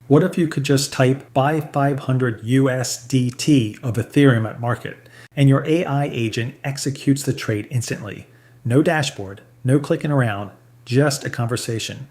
What if you could just type buy 500 USDT of Ethereum at market, and your AI agent executes the trade instantly? No dashboard, no clicking around, just a conversation.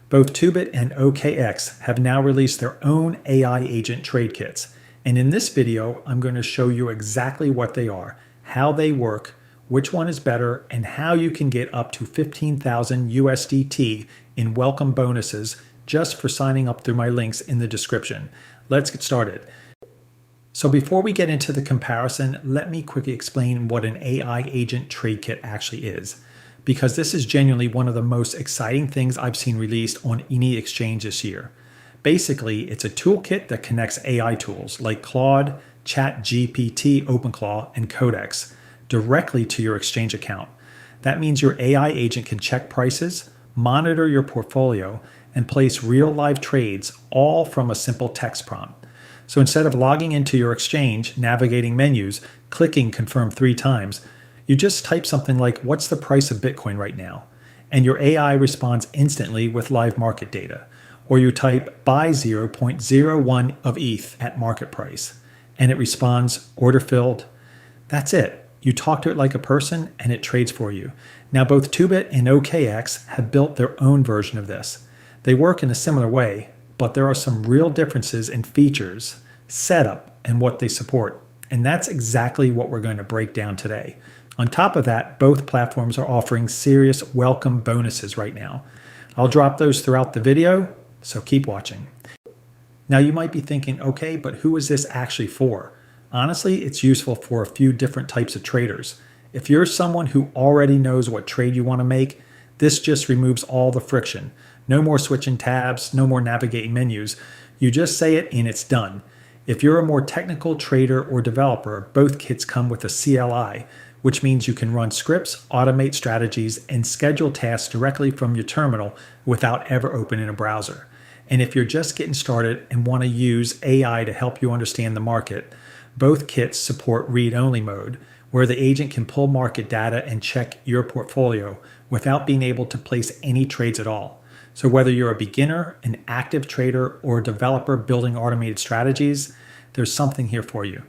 Both Toobit and OKX have now released their own AI agent trade kits. And in this video, I'm going to show you exactly what they are, how they work, which one is better, and how you can get up to 15,000 USDT in welcome bonuses just for signing up through my links in the description. Let's get started. So before we get into the comparison, let me quickly explain what an AI agent trade kit actually is, because this is genuinely one of the most exciting things I've seen released on any exchange this year. Basically, it's a toolkit that connects AI tools like Claude, ChatGPT, OpenClaw, and Codex directly to your exchange account. That means your AI agent can check prices, monitor your portfolio, and place real live trades all from a simple text prompt. So instead of logging into your exchange, navigating menus, clicking confirm 3 times, you just type something like, what's the price of Bitcoin right now? And your AI responds instantly with live market data. Or you type buy 0.01 of ETH at market price, and it responds order filled. That's it. You talk to it like a person and it trades for you. Now both Toobit and OKX have built their own version of this. They work in a similar way, but there are some real differences in features, setup, and what they support. And that's exactly what we're going to break down today. On top of that, both platforms are offering serious welcome bonuses right now. I'll drop those throughout the video, so keep watching. Now you might be thinking, okay, but who is this actually for? Honestly, it's useful for a few different types of traders. If you're someone who already knows what trade you want to make, this just removes all the friction. No more switching tabs, no more navigating menus. You just say it and it's done. If you're a more technical trader or developer, both kits come with a CLI, which means you can run scripts, automate strategies, and schedule tasks directly from your terminal without ever opening a browser. And if you're just getting started and want to use AI to help you understand the market, both kits support read-only mode, where the agent can pull market data and check your portfolio without being able to place any trades at all. So whether you're a beginner, an active trader, or a developer building automated strategies, there's something here for you.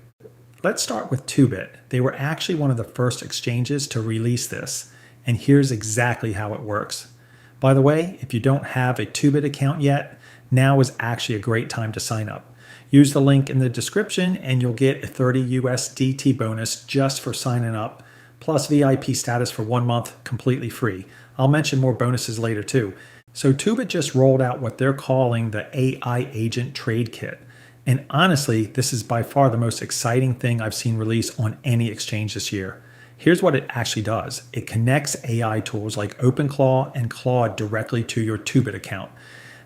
Let's start with Toobit. They were actually one of the first exchanges to release this, and here's exactly how it works. By the way, if you don't have a Toobit account yet, now is actually a great time to sign up. Use the link in the description and you'll get a 30 USDT bonus just for signing up, plus VIP status for 1 month completely free. I'll mention more bonuses later too. So Toobit just rolled out what they're calling the AI Agent Trade Kit. And honestly, this is by far the most exciting thing I've seen released on any exchange this year. Here's what it actually does. It connects AI tools like OpenClaw and Claude directly to your Toobit account.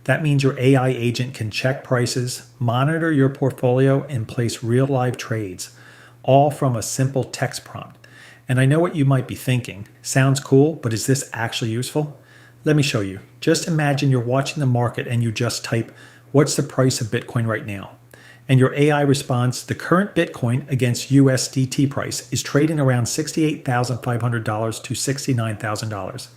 That means your AI agent can check prices, monitor your portfolio, and place real live trades, all from a simple text prompt. And I know what you might be thinking. Sounds cool, but is this actually useful? Let me show you. Just imagine you're watching the market and you just type, what's the price of Bitcoin right now? And your AI responds, the current Bitcoin against USDT price is trading around $68,500 to $69,000.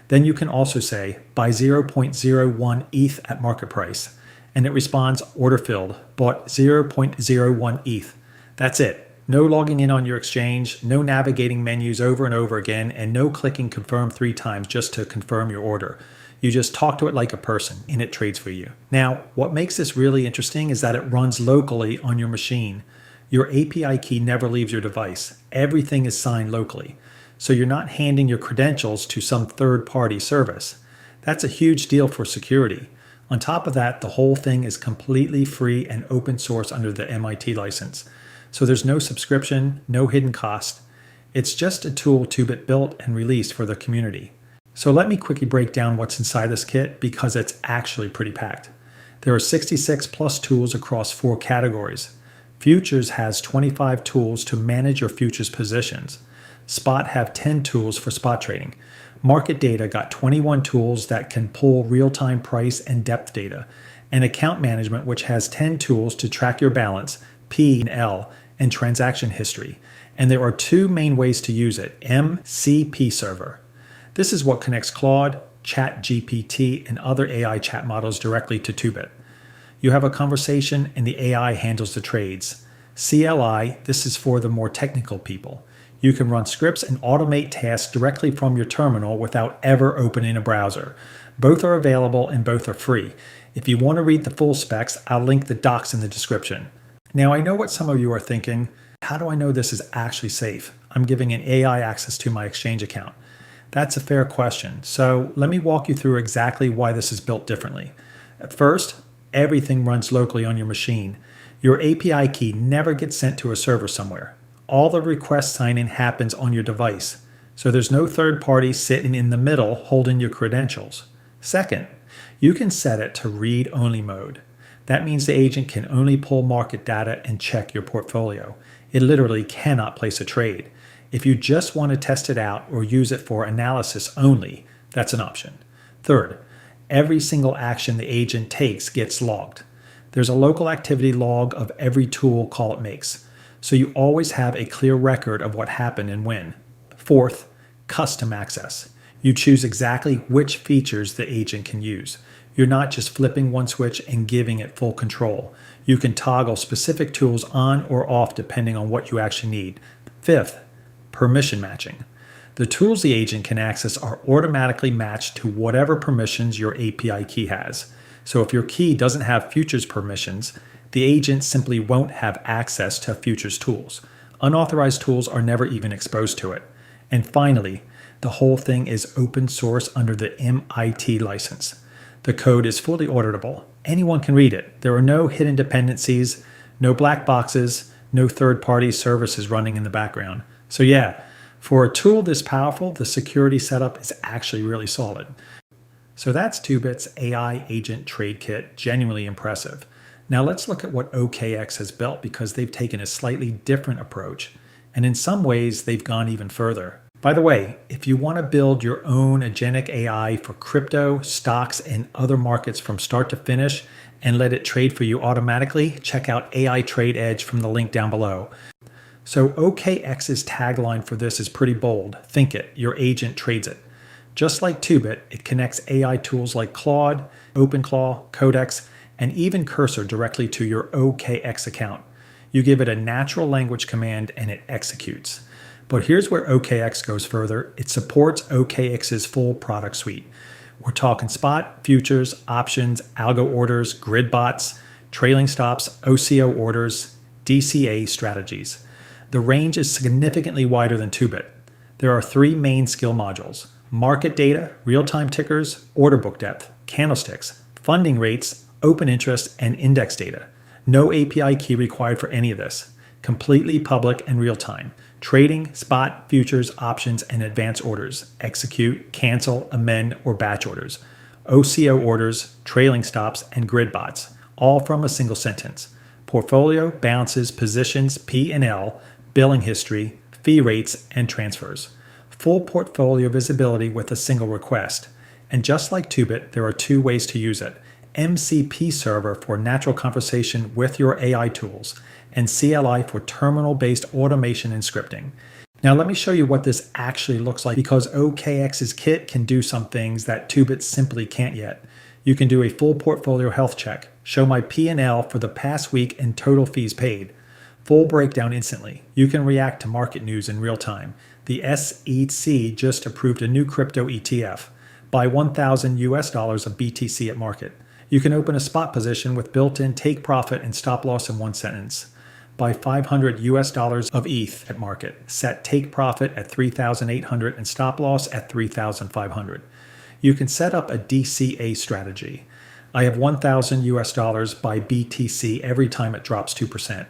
Then you can also say, buy 0.01 ETH at market price. And it responds, order filled, bought 0.01 ETH. That's it. No logging in on your exchange, no navigating menus over and over again, and no clicking confirm 3 times just to confirm your order. You just talk to it like a person, and it trades for you. Now, what makes this really interesting is that it runs locally on your machine. Your API key never leaves your device. Everything is signed locally. So you're not handing your credentials to some third-party service. That's a huge deal for security. On top of that, the whole thing is completely free and open source under the MIT license. So there's no subscription, no hidden cost. It's just a tool Toobit built and released for the community. So let me quickly break down what's inside this kit because it's actually pretty packed. There are 66 plus tools across 4 categories. Futures has 25 tools to manage your futures positions. Spot have 10 tools for spot trading. Market data got 21 tools that can pull real-time price and depth data. And account management, which has 10 tools to track your balance, P and L, and transaction history. And there are 2 main ways to use it, MCP server. This is what connects Claude, ChatGPT, and other AI chat models directly to Toobit. You have a conversation and the AI handles the trades. CLI, this is for the more technical people. You can run scripts and automate tasks directly from your terminal without ever opening a browser. Both are available and both are free. If you want to read the full specs, I'll link the docs in the description. Now, I know what some of you are thinking. How do I know this is actually safe? I'm giving an AI access to my Exchange account. That's a fair question. So let me walk you through exactly why this is built differently. At first, everything runs locally on your machine. Your API key never gets sent to a server somewhere. All the request signing happens on your device. So there's no third party sitting in the middle holding your credentials. Second, you can set it to read-only mode. That means the agent can only pull market data and check your portfolio. It literally cannot place a trade. If you just want to test it out or use it for analysis only, that's an option. Third, every single action the agent takes gets logged. There's a local activity log of every tool call it makes, so you always have a clear record of what happened and when. Fourth, custom access. You choose exactly which features the agent can use. You're not just flipping one switch and giving it full control. You can toggle specific tools on or off depending on what you actually need. Fifth, permission matching. The tools the agent can access are automatically matched to whatever permissions your API key has. So if your key doesn't have futures permissions, the agent simply won't have access to futures tools. Unauthorized tools are never even exposed to it. And finally, the whole thing is open source under the MIT license. The code is fully auditable. Anyone can read it. There are no hidden dependencies, no black boxes, no third-party services running in the background. So yeah, for a tool this powerful, the security setup is actually really solid. So that's Toobit's AI Agent Trade Kit, genuinely impressive. Now let's look at what OKX has built because they've taken a slightly different approach. And in some ways, they've gone even further. By the way, if you want to build your own agentic AI for crypto, stocks, and other markets from start to finish and let it trade for you automatically, check out AI Trade Edge from the link down below. So OKX's tagline for this is pretty bold. Think it, your agent trades it. Just like Toobit, it connects AI tools like Claude, OpenClaw, Codex, and even Cursor directly to your OKX account. You give it a natural language command and it executes. But here's where OKX goes further. It supports OKX's full product suite. We're talking spot, futures, options, algo orders, grid bots, trailing stops, OCO orders, DCA strategies. The range is significantly wider than Toobit. There are three main skill modules: market data, real-time tickers, order book depth, candlesticks, funding rates, open interest, and index data. No API key required for any of this. Completely public and real-time. Trading, spot, futures, options, and advanced orders. Execute, cancel, amend, or batch orders. OCO orders, trailing stops, and grid bots, all from a single sentence. Portfolio, balances, positions, P&L, billing history, fee rates, and transfers. Full portfolio visibility with a single request. And just like Toobit, there are two ways to use it. MCP server for natural conversation with your AI tools, and CLI for terminal-based automation and scripting. Now let me show you what this actually looks like because OKX's kit can do some things that Toobit simply can't yet. You can do a full portfolio health check, show my P&L for the past week and total fees paid, full breakdown instantly. You can react to market news in real time. The SEC just approved a new crypto ETF. Buy $1,000 of BTC at market. You can open a spot position with built-in take profit and stop loss in one sentence. Buy $500 of ETH at market. Set take profit at 3,800 and stop loss at 3,500. You can set up a DCA strategy. I have $1,000 by BTC every time it drops 2%.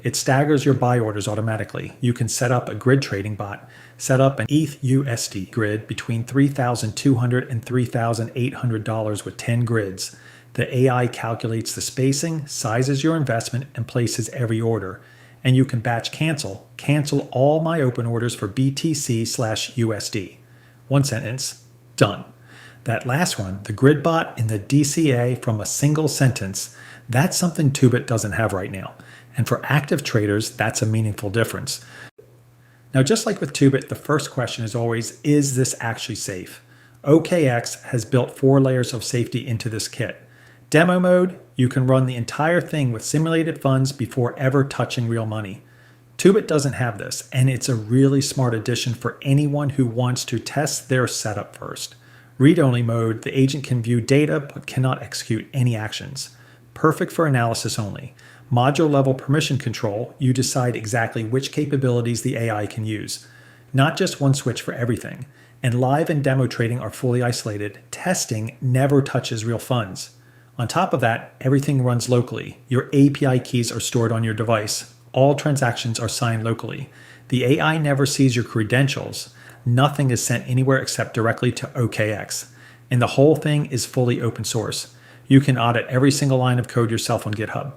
It staggers your buy orders automatically. You can set up a grid trading bot. Set up an ETH USD grid between $3,200 and $3,800 with 10 grids. The AI calculates the spacing, sizes your investment, and places every order. And you can batch cancel. Cancel all my open orders for BTC/USD. One sentence, done. That last one, the grid bot and the DCA from a single sentence, that's something Toobit doesn't have right now. And for active traders, that's a meaningful difference. Now, just like with Toobit, the first question is always, is this actually safe? OKX has built 4 layers of safety into this kit. Demo mode, You can run the entire thing with simulated funds before ever touching real money. Toobit doesn't have this, and it's a really smart addition for anyone who wants to test their setup first. Read-only mode, the agent can view data but cannot execute any actions. Perfect for analysis only. Module-level permission control, you decide exactly which capabilities the AI can use. Not just one switch for everything. And live and demo trading are fully isolated. Testing never touches real funds. On top of that, everything runs locally. Your API keys are stored on your device. All transactions are signed locally. The AI never sees your credentials. Nothing is sent anywhere except directly to OKX. And the whole thing is fully open source. You can audit every single line of code yourself on GitHub.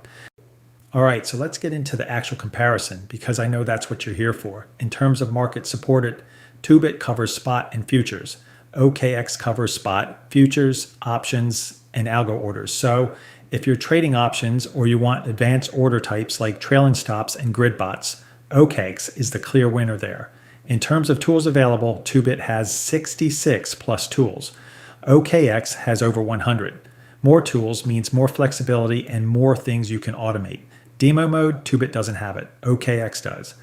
All right, so let's get into the actual comparison because I know that's what you're here for. In terms of market supported, Toobit covers spot and futures. OKX covers spot, futures, options, and algo orders. So if you're trading options or you want advanced order types like trailing stops and grid bots, OKX is the clear winner there. In terms of tools available, Toobit has 66 plus tools. OKX has over 100. More tools means more flexibility and more things you can automate. Demo mode, Toobit doesn't have it. OKX does.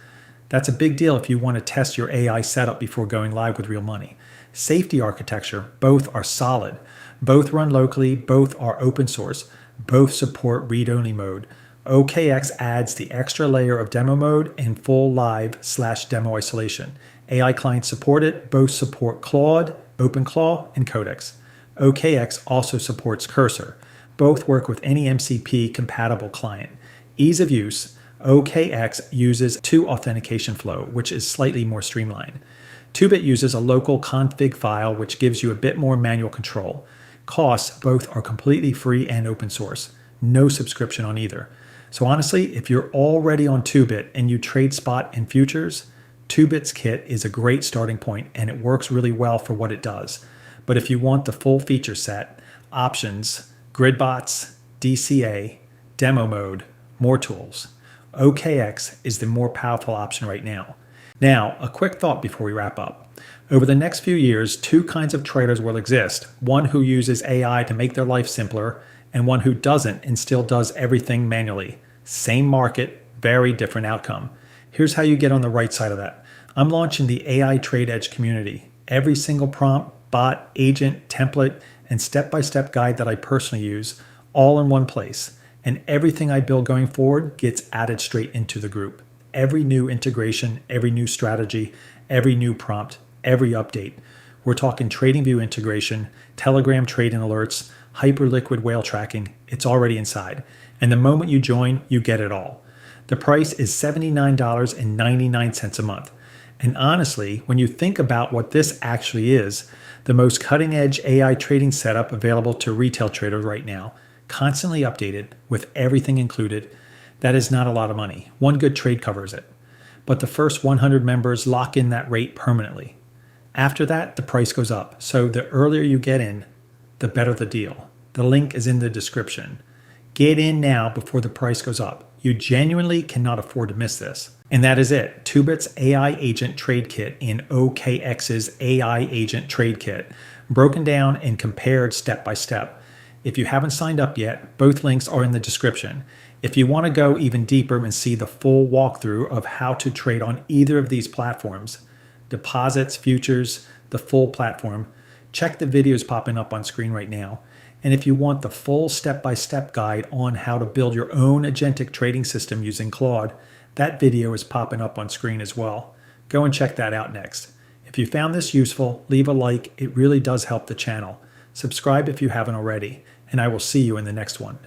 That's a big deal if you want to test your AI setup before going live with real money. Safety architecture, both are solid. Both run locally, both are open source. Both support read-only mode. OKX adds the extra layer of demo mode and full live/demo isolation. AI clients support it. Both support Claude, OpenClaw, and Codex. OKX also supports Cursor. Both work with any MCP compatible client. Ease of use, OKX uses two authentication flow, which is slightly more streamlined. Toobit uses a local config file, which gives you a bit more manual control. Costs, both are completely free and open source. No subscription on either. So honestly, if you're already on Toobit and you trade spot and futures, Toobit's kit is a great starting point and it works really well for what it does. But if you want the full feature set, options, grid bots, DCA, demo mode, more tools, OKX is the more powerful option right now. Now, a quick thought before we wrap up. Over the next few years, two kinds of traders will exist. One who uses AI to make their life simpler, and one who doesn't and still does everything manually. Same market, very different outcome. Here's how you get on the right side of that. I'm launching the AI Trade Edge community. Every single prompt, bot, agent, template, and step-by-step guide that I personally use, all in one place. And everything I build going forward gets added straight into the group. Every new integration, every new strategy, every new prompt, every update. We're talking TradingView integration, Telegram trading alerts, Hyperliquid whale tracking. It's already inside. And the moment you join, you get it all. The price is $79.99 a month. And honestly, when you think about what this actually is, the most cutting-edge AI trading setup available to retail traders right now, constantly updated with everything included, that is not a lot of money. One good trade covers it. But the first 100 members lock in that rate permanently. After that, the price goes up. So the earlier you get in, the better the deal. The link is in the description. Get in now before the price goes up. You genuinely cannot afford to miss this. And that is it. Toobit's AI Agent Trade Kit and OKX's AI Agent Trade Kit, broken down and compared step by step. If you haven't signed up yet, both links are in the description. If you want to go even deeper and see the full walkthrough of how to trade on either of these platforms, deposits, futures, the full platform, check the videos popping up on screen right now. And if you want the full step-by-step guide on how to build your own agentic trading system using Claude, that video is popping up on screen as well. Go and check that out next. If you found this useful, leave a like. It really does help the channel. Subscribe if you haven't already, and I will see you in the next one.